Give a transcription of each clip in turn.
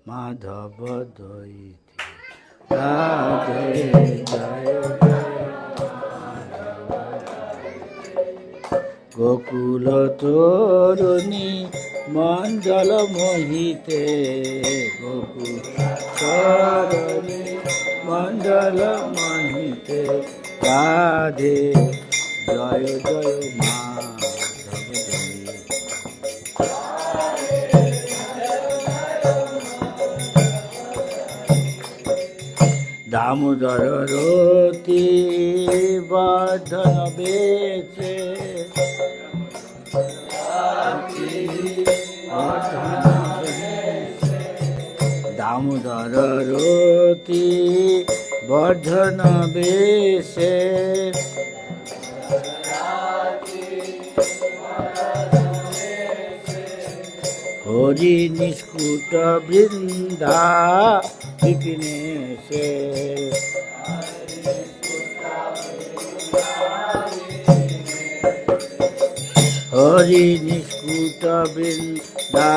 মাধব দৈতে রাধে জয় গোকুল তরুণী মঞ্জল মোহিতে গোকুল তরুণী মঞ্জল মোহিতে রাধে জয় জয় মাধব দামোদর রতি বর্ধন বেছে দামোদর রতি বর্ধন বেশে হরি নিষ্কুট বৃন্দা বিপিনেশে হরি নিষ্কুট বৃন্দা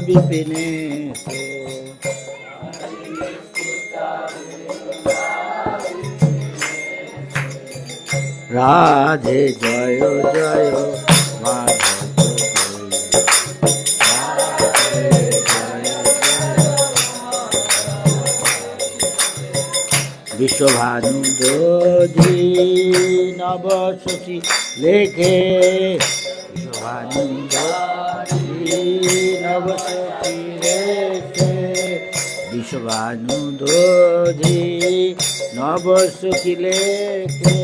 বিপিনেশে রাধে জয় জয় বিশ্বভানু দধি নব শশী লেখে বিশ্বভানু দধি নব শশী লেখে বিশ্বভানু দধি নব শশী লেখে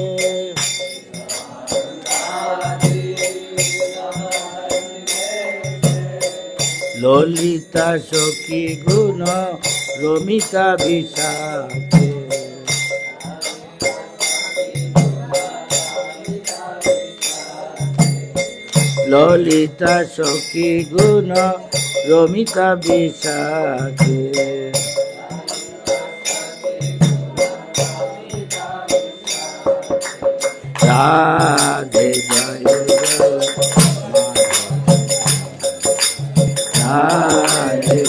ললিতা সখী গুণ রমিতা বিশাখে ললিতা সখী গুণ রমিতা বিশাখে রাধে জয় রাধে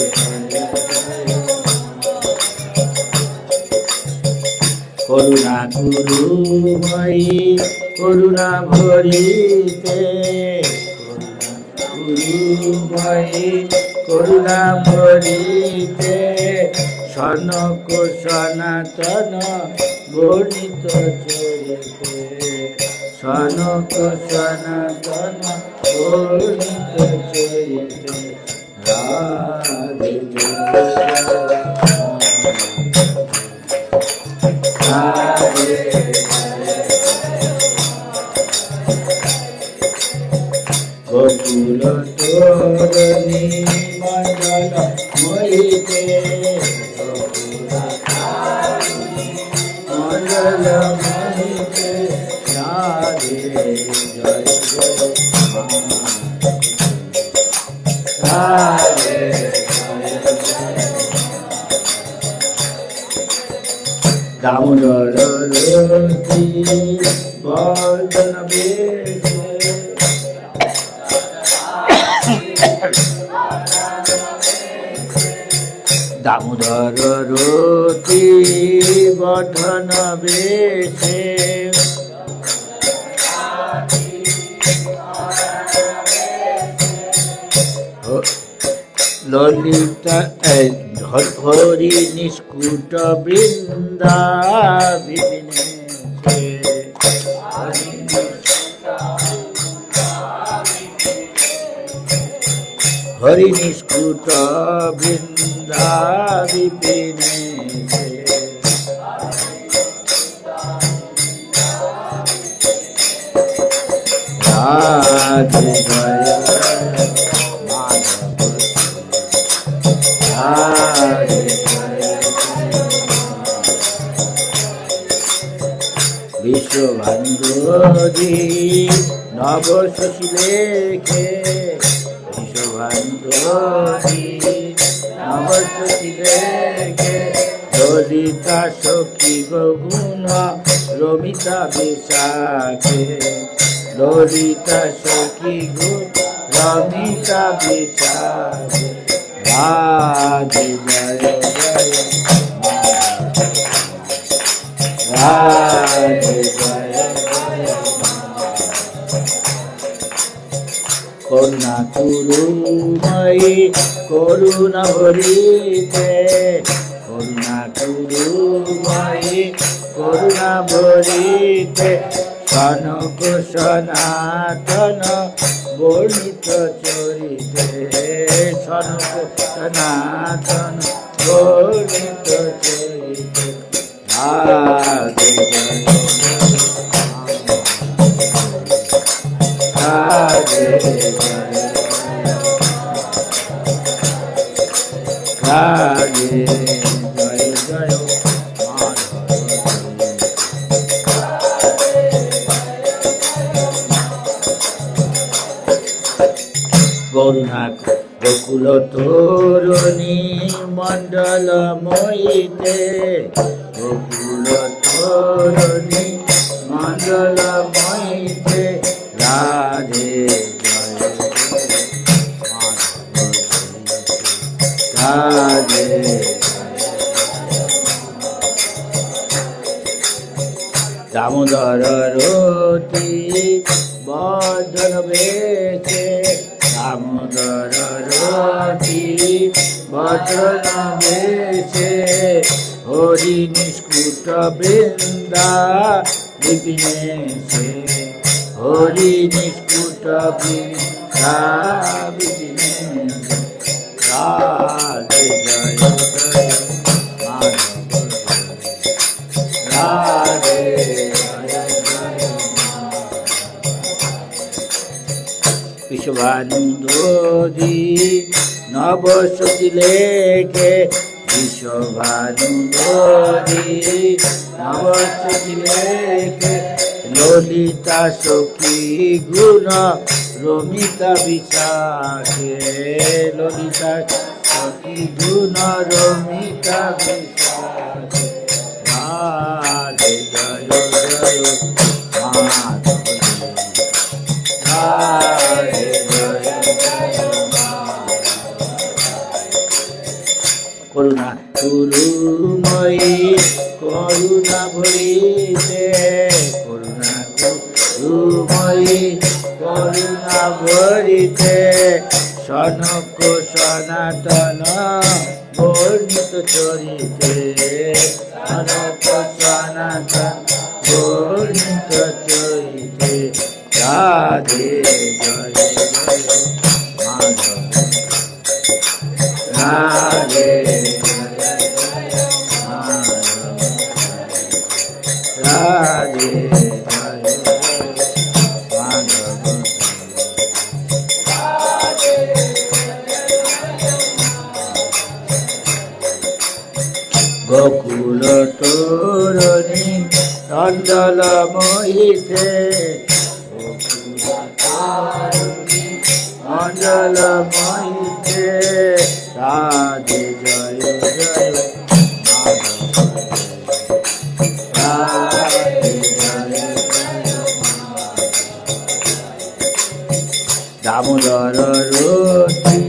করুণা গুরুময়ী করুণা ভরিতে গুরুময়ী করুণা ভরিতে সনক সনাতন গণিত চরিতে সনক সনাতন গণিত চরিতে রাধে রাধে গোকুল তরুণী মঞ্জল মোহিতে মঞ্জল মোহিতে রাধে জয় রাধে দামোদর রতি বর্ধন বেশে দামোদর রতি বর্ধন বেশে ললিতা হরি নিষ্কুট বৃন্দা বিপিনেশে হরি নিষ্কুট বৃন্দা বিপিনেশে রাধে জয় বিশ্বভান্ধি নব শশী লেখে বিশ্বভান্ধি নব শশী লেখে ললিতা সখী গুণ রমিতা বিশাখে ললিতা সখী গুণ রমিতা বিশাখে রাধে জয় জয় রাধে জয় জয় করুণা গুরুময়ী করুণা ভরিতে করুণা গুরুময়ী করুণা ভরিতে সনক সনাতন বর্ণিত চরিতে সনক সনাতন বর্ণিত চরিতে রাধে জয় রাধে রাধে জয় জয় করুণা গোকুল তরুণী মণ্ডল ময়িতে গোকুল তরুণী মণ্ডল ময়িতে রাধে জয় রাধে দামোদর রতি বদন বেছে দামোদর রতি বদন বেছে হরি নিষ্কুট বৃন্দা বিপিনেছে হরি নিষ্কুট বৃন্দা বিপিনেছে রাধে জয় জয় মাধব রাধে বিশ্বভানুদোধি নবসতী লেখে বিশ্বভানুদোধি নবসতী লেখে ললিতা সখী গুণ রমিতা বিশাখে ললিতা সখী গুণ রমিতা বিশাখে রাধে জয় জয় মাধব রাধে জয় করুণা গুরুময়ী করুণা ভরিতে করুণা গুরুময়ী করুণা ভরিতে সনক সনাতন বর্ণিত চরিতে সনক সনাতন বর্ণিত চরিতে রাধে জয় জয় মাধব রাধে রাধে জয় মাধব গোকুল তরুণী মণ্ডল মহিতে গোকুল তরুণী মণ্ডল মহিতে রাধে জয় জয় রাধে জয় দামোদর রতি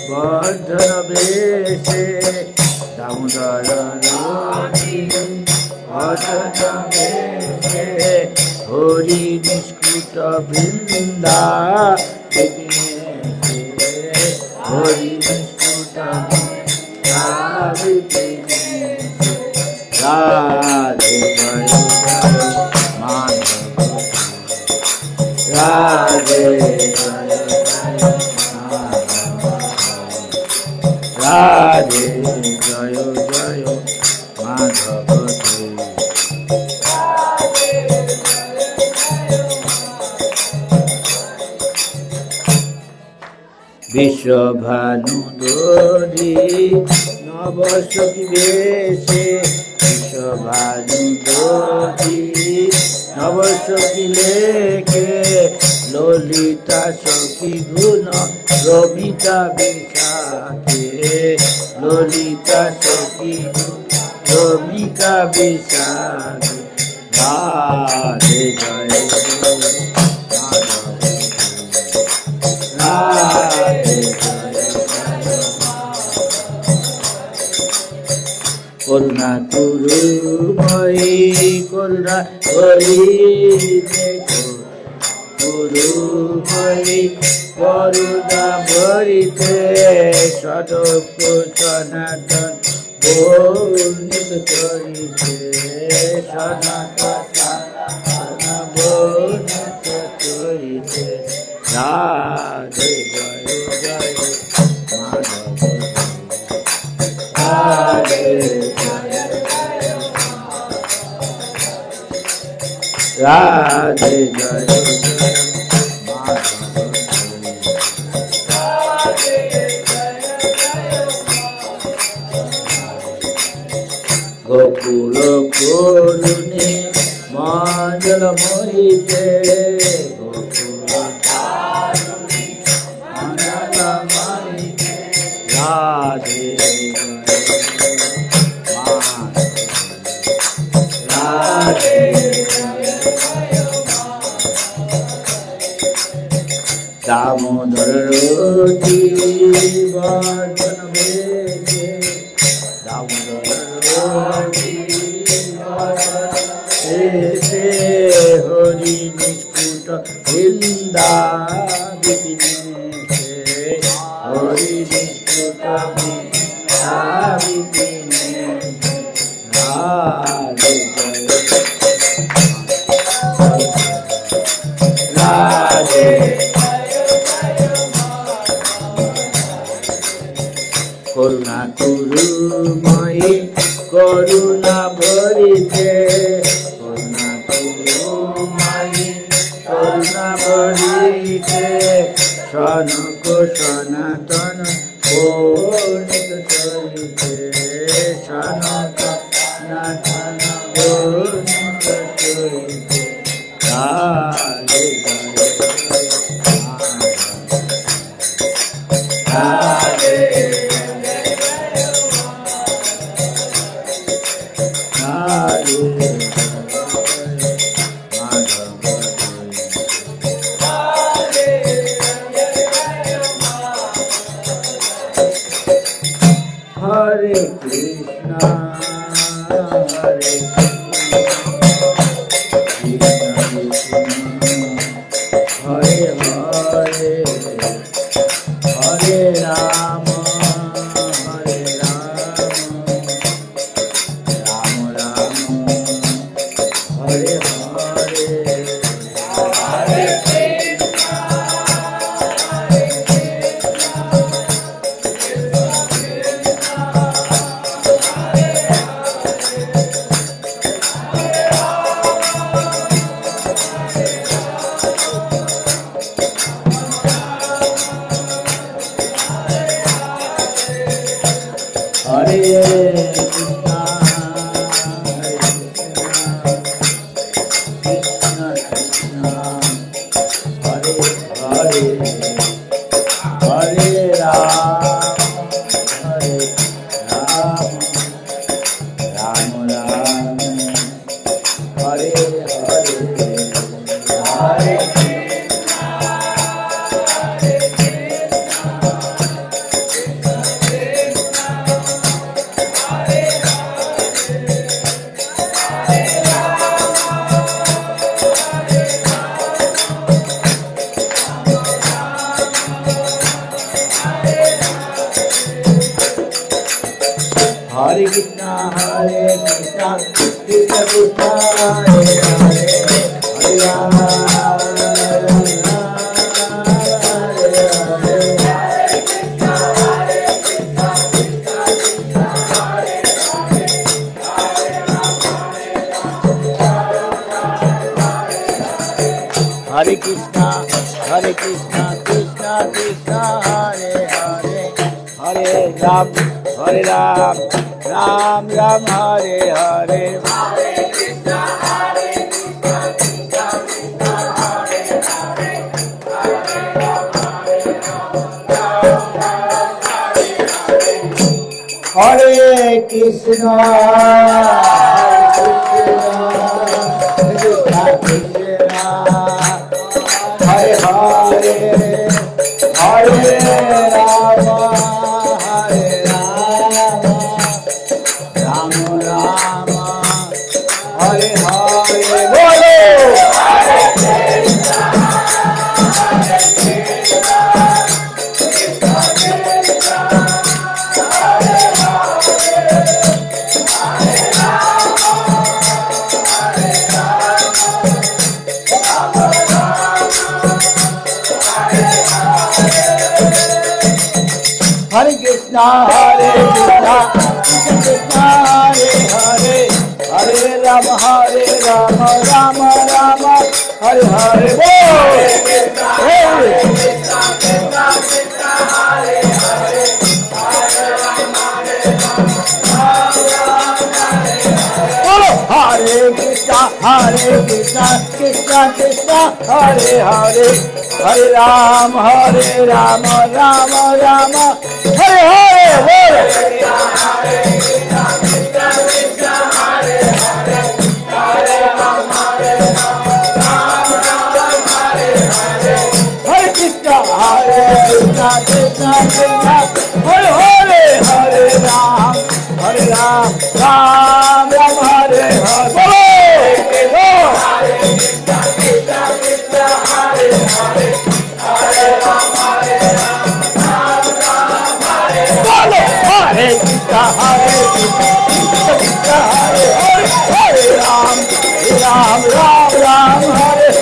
বর্ধন বেশে দামোদর রতি বর্ধন বেশে হরি নিষ্কৃত বৃন্দা হরি নিষ্কৃত বৃন্দা রাধে জয় জয় মাধব রাধে জয় রাধে জয় জয় মাধব বিশ্বভানুদোধি নবসখী বেশে বিশ্বভানুদোধি নবসখী লেখে ললিতা সখী গুণ রমিতা বিশাখে ললিতা সখী গুণ রমিতা বিশাখে রাধে জয় জয় মাধব রাধে জয় জয় করুণা করুময়ী করুণা করিতে করুময়ী করুণা ভরিতে সদক্ষ সনাতন বর্ণিত করিতে সনাতন বর্ণিত করিতে রাধে জয় জয় মাধব রাধে রাধে জয় জয় গোকুল করুণে মঞ্জল মহিতে গোকুল মঞ্জল মহিতে রাধে রাধে দামোদর রতি বর্ধন বেগে হরি নিষ্কুট বৃন্দা বিপিনে হরি নিষ্কুট বৃন্দা বিপিনে রাধে রাধে করুণা করুময়ী করুণা ভরিতে করুণা করুময়ী করুণা ভরিতে সনক সনাতন বর্ণিত করিতে সনক সনাতন বর্ণিত করিতে Radhe Radhe Hare Krishna, Hare Krishna, Krishna Krishna, Hare Hare, Hare Rama, Hare Rama, Rama Rama, Hare Hare, Hare Krishna, Hare Krishna, Krishna Krishna, Hare Hare, Hare Rama, Hare Krishna, Hare Krishna, Krishna Krishna, Hare Hare, Hare Ram, Hare Ram, Ram Ram, Hare Hare, Hare Krishna, Hare Krishna, Krishna Krishna, Hare Hare, Hare Ram, Hare Ram, Ram Ram, Hare Hare, Hare Krishna, Krishna Krishna, Hare Hare, Hare Rama, Hare Rama, Rama Rama, Krishna, Hare Krishna, Krishna Hare Hare, Hare Rama, Rama Rama, Hare Hare. Hare Krishna, Krishna Krishna, Hare Hare, Hare Rama, Hare Krishna, Krishna Krishna, Hare Hare, Hare Rama, Rama Rama, Hare Hare. Hare Krishna, Krishna Krishna, Hare Hare, Hare Rama, Rama Rama, Hare Hare. Hare Krishna, Krishna Krishna, Hare Hare, Hare Ram, Ram Ram, Hare Hare. Hare Krishna, Krishna Krishna, Hare Hare, Hare Ram, Ram Ram, Hare Hare. Hare Krishna, Krishna Hare Hare, Hare Ram, Ram Ram, Hare Hare.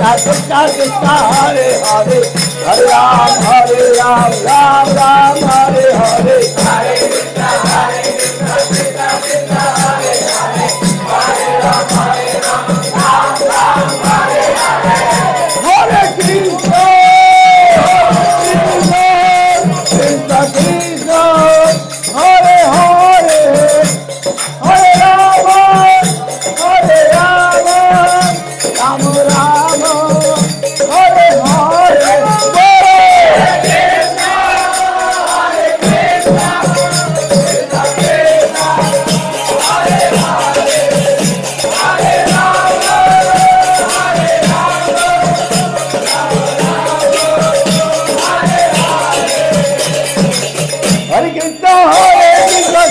Krishna Krishna, Hare Hare, Hare Ram, Ram Ram, Hare Hare. Hare Krishna, Krishna Krishna, Hare Hare, Hare Ram, Ram Ram, Hare Hare. Hare Krishna, Krishna Krishna, Hare Hare, Hare Rama, Hare Rama, Rama Rama, Hare Hare. Hare Krishna, Krishna Krishna,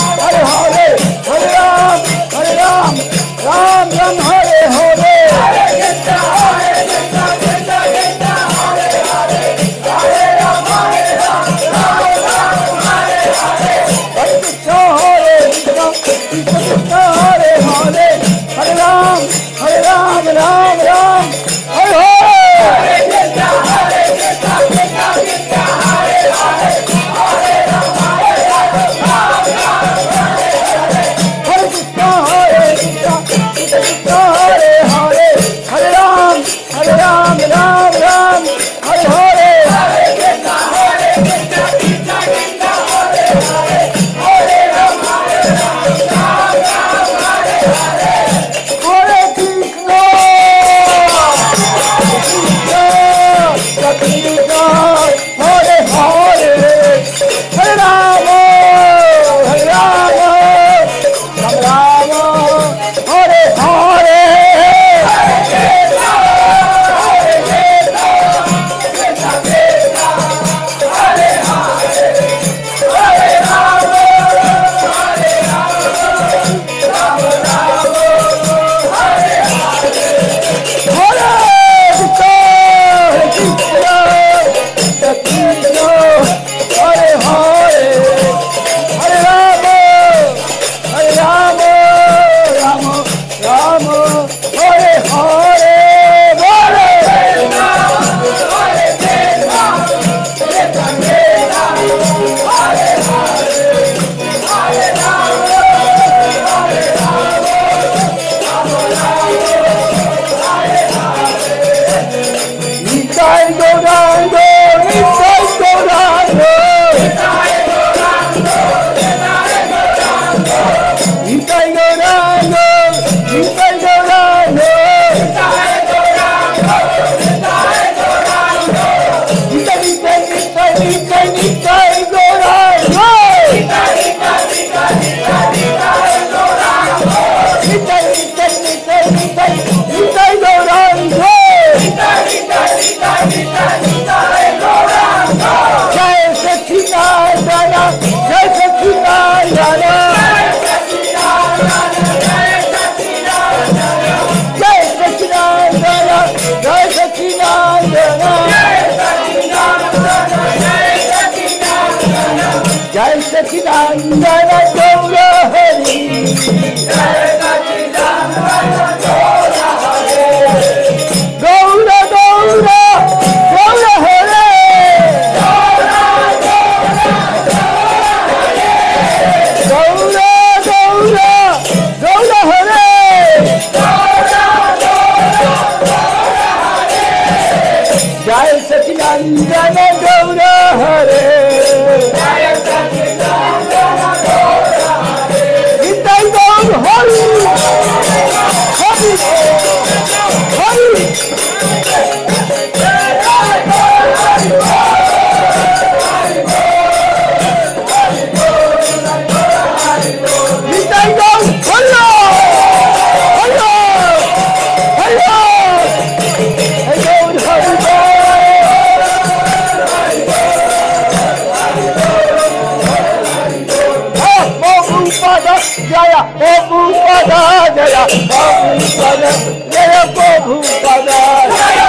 Hare Hare, Hare Ram, Ram Ram, Hare Hare. Hare Krishna, Krishna Krishna, Hare Hare, Hare Ram, Ram Hare Hare. Hare Krishna, Krishna Krishna, Hare Hare, Hare Ram, Ram Hare Hare. Hare Krishna, Krishna Krishna, Hare Hare, Hare Ram, Hare Krishna, Krishna Hare Hare, Hare Ram, Ram Hare Hare. Hare Krishna, Krishna Krishna, Hare Hare, Hare Ram, Ram Hare Hare. Hare Krishna, Krishna Krishna, Hare Hare, Hare Rama, Rama Hare Hare. Jai Sachidananda Gaura Hari. गौर हरे निताई गौर हरि हरि हरि निताई गौर हरि हरि हरि गौर हरि जया प्रभुपद जया प्रभुपद जया प्रभुपद जया